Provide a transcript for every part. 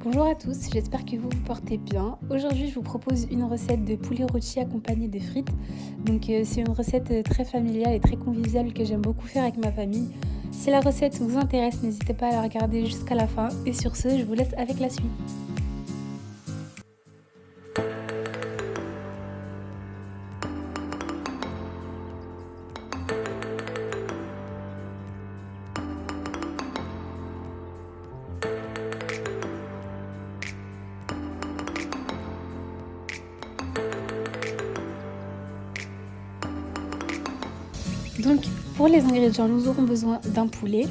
Bonjour à tous, j'espère que vous vous portez bien. Aujourd'hui, je vous propose une recette de poulet rôti accompagné de frites. C'est une recette très familiale et très conviviale que j'aime beaucoup faire avec ma famille. Si la recette vous intéresse, n'hésitez pas à la regarder jusqu'à la fin. Et sur ce, je vous laisse avec la suite. Donc, pour les ingrédients, nous aurons besoin d'un poulet,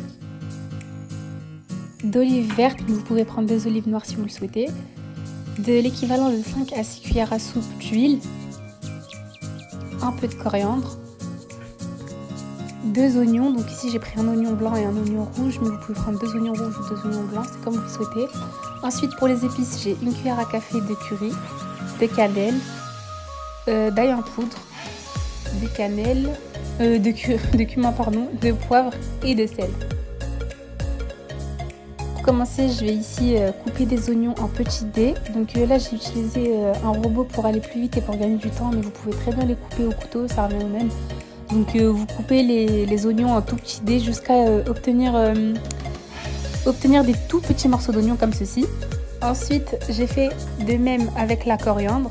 d'olives vertes, mais vous pouvez prendre des olives noires si vous le souhaitez, de l'équivalent de 5 à 6 cuillères à soupe d'huile, un peu de coriandre, 2 oignons, donc ici j'ai pris un oignon blanc et un oignon rouge, mais vous pouvez prendre 2 oignons rouges ou 2 oignons blancs, c'est comme vous le souhaitez. Ensuite pour les épices, j'ai une cuillère à café de curry, de cannelle, d'ail en poudre, de cannelle, de cumin pardon, de poivre et de sel. Pour commencer, je vais ici couper des oignons en petits dés. Là j'ai utilisé un robot pour aller plus vite et pour gagner du temps, mais vous pouvez très bien les couper au couteau, ça revient au même. Vous coupez les oignons en tout petits dés jusqu'à obtenir des tout petits morceaux d'oignons comme ceci. Ensuite, j'ai fait de même avec la coriandre.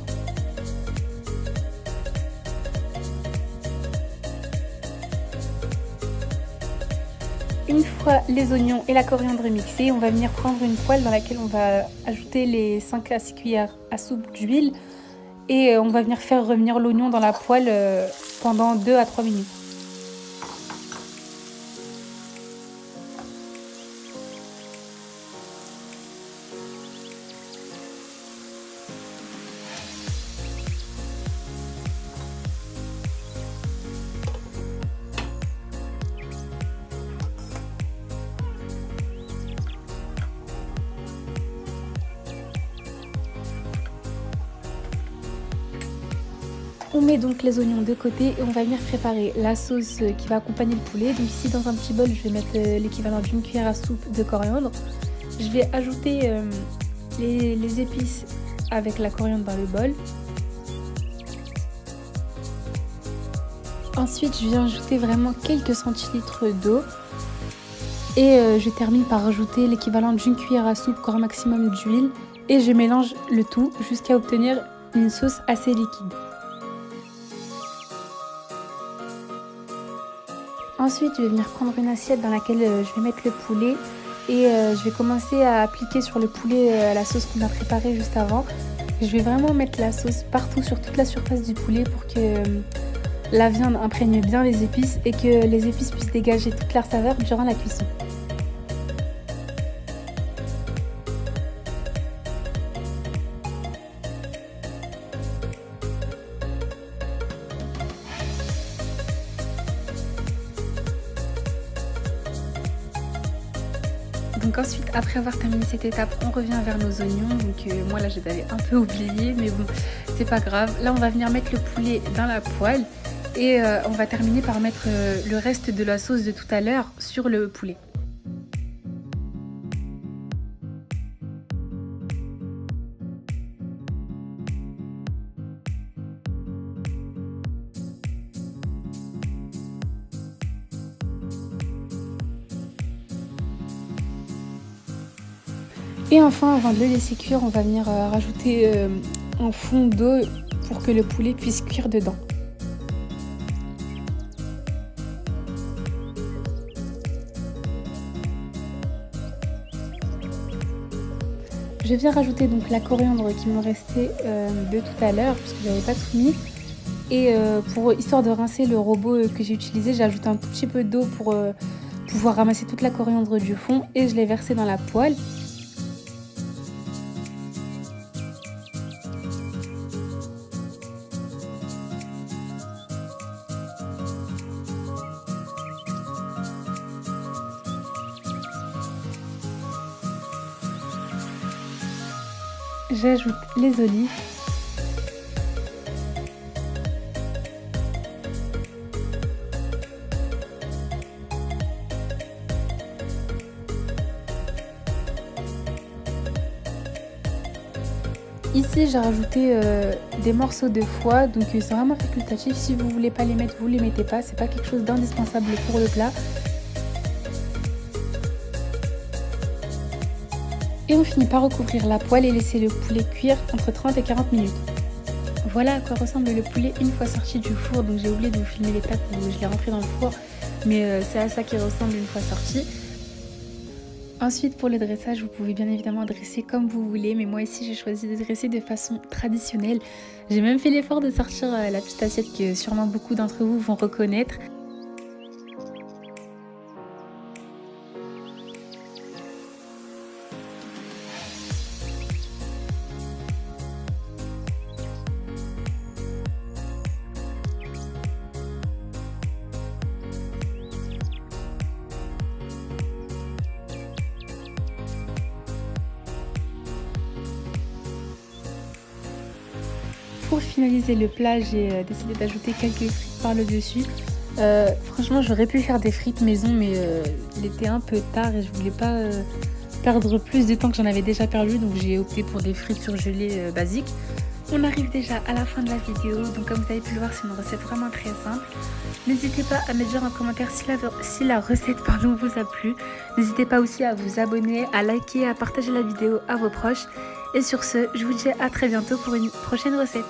Une fois les oignons et la coriandre mixés, on va venir prendre une poêle dans laquelle on va ajouter les 5 à 6 cuillères à soupe d'huile et on va venir faire revenir l'oignon dans la poêle pendant 2 à 3 minutes. On met donc les oignons de côté et on va venir préparer la sauce qui va accompagner le poulet. Donc ici dans un petit bol, je vais mettre l'équivalent d'une cuillère à soupe de coriandre. Je vais ajouter les épices avec la coriandre dans le bol. Ensuite, je viens ajouter vraiment quelques centilitres d'eau. Et je termine par rajouter l'équivalent d'une cuillère à soupe, grand maximum d'huile. Et je mélange le tout jusqu'à obtenir une sauce assez liquide. Ensuite, je vais venir prendre une assiette dans laquelle je vais mettre le poulet et je vais commencer à appliquer sur le poulet la sauce qu'on a préparée juste avant. Je vais vraiment mettre la sauce partout sur toute la surface du poulet pour que la viande imprègne bien les épices et que les épices puissent dégager toute leur saveur durant la cuisson. Donc ensuite, après avoir terminé cette étape, on revient vers nos oignons. Moi là, je les avais un peu oubliés, mais bon, c'est pas grave. Là, on va venir mettre le poulet dans la poêle et on va terminer par mettre le reste de la sauce de tout à l'heure sur le poulet. Et enfin, avant de le laisser cuire, on va venir rajouter un fond d'eau pour que le poulet puisse cuire dedans. Je viens rajouter donc la coriandre qui me restait de tout à l'heure puisque j'avais pas tout mis. Et histoire de rincer le robot que j'ai utilisé, j'ai ajouté un tout petit peu d'eau pour pouvoir ramasser toute la coriandre du fond et je l'ai versée dans la poêle. J'ajoute les olives. Ici, j'ai rajouté des morceaux de foie, donc c'est vraiment facultatif. Si vous voulez pas les mettre, vous les mettez pas. C'est pas quelque chose d'indispensable pour le plat. Et on finit par recouvrir la poêle et laisser le poulet cuire entre 30 et 40 minutes. Voilà à quoi ressemble le poulet une fois sorti du four. Donc j'ai oublié de vous filmer l'étape où je l'ai rentré dans le four, mais c'est à ça qu'il ressemble une fois sorti. Ensuite, pour le dressage, vous pouvez bien évidemment dresser comme vous voulez, mais moi ici j'ai choisi de dresser de façon traditionnelle. J'ai même fait l'effort de sortir la petite assiette que sûrement beaucoup d'entre vous vont reconnaître. Pour finaliser le plat, j'ai décidé d'ajouter quelques frites par le dessus. Franchement, j'aurais pu faire des frites maison, mais il était un peu tard et je voulais pas perdre plus de temps que j'en avais déjà perdu, donc j'ai opté pour des frites surgelées basiques. On arrive déjà à la fin de la vidéo, donc comme vous avez pu le voir, c'est une recette vraiment très simple. N'hésitez pas à me dire en commentaire si la recette vous a plu. N'hésitez pas aussi à vous abonner, à liker, à partager la vidéo à vos proches. Et sur ce, je vous dis à très bientôt pour une prochaine recette.